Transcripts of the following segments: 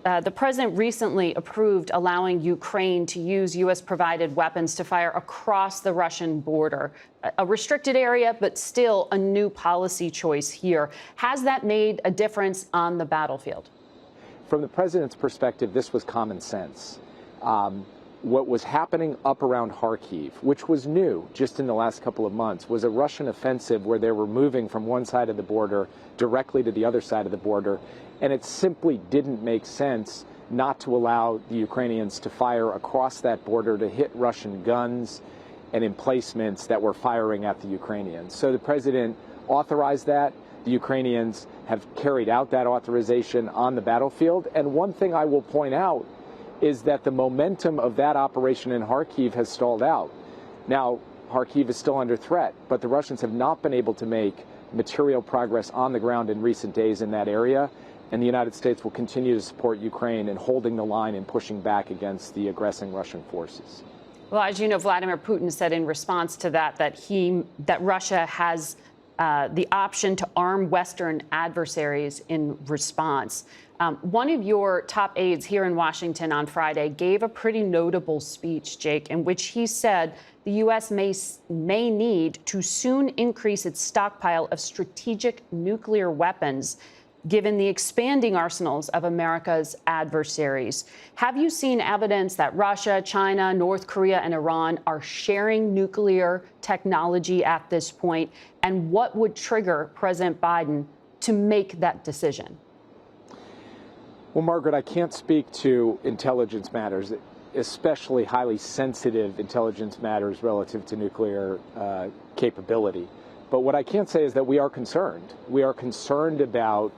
The president recently approved allowing Ukraine to use U.S.-provided weapons to fire across the Russian border. A restricted area, but still a new policy choice here. Has that made a difference on the battlefield? From the president's perspective, this was common sense. What was happening up around Kharkiv, which was new just in the last couple of months, was a Russian offensive where they were moving from one side of the border directly to the other side of the border. And it simply didn't make sense not to allow the Ukrainians to fire across that border to hit Russian guns and emplacements that were firing at the Ukrainians. So the president authorized that. The Ukrainians have carried out that authorization on the battlefield. And one thing I will point out is that the momentum of that operation in Kharkiv has stalled out. Now, Kharkiv is still under threat, but the Russians have not been able to make material progress on the ground in recent days in that area. And the United States will continue to support Ukraine in holding the line and pushing back against the aggressing Russian forces. Well, as you know, Vladimir Putin said in response to that that Russia has the option to arm Western adversaries in response. One of your top aides here in Washington on Friday gave a pretty notable speech, Jake, in which he said the U.S. may need to soon increase its stockpile of strategic nuclear weapons, given the expanding arsenals of America's adversaries. Have you seen evidence that Russia, China, North Korea, and Iran are sharing nuclear technology at this point? And what would trigger President Biden to make that decision? Well, Margaret, I can't speak to intelligence matters, especially highly sensitive intelligence matters relative to nuclear capability. But what I can say is that we are concerned. We are concerned about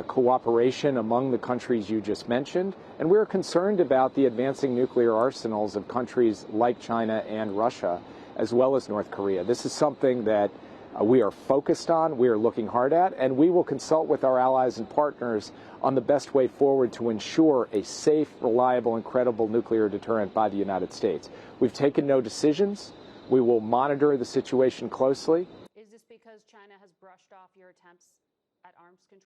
cooperation among the countries you just mentioned, and we're concerned about the advancing nuclear arsenals of countries like China and Russia, as well as North Korea. This is something that we are focused on, we are looking hard at, and we will consult with our allies and partners on the best way forward to ensure a safe, reliable, and credible nuclear deterrent by the United States. We've taken no decisions. We will monitor the situation closely. Is this because China has brushed off your attempts at arms control?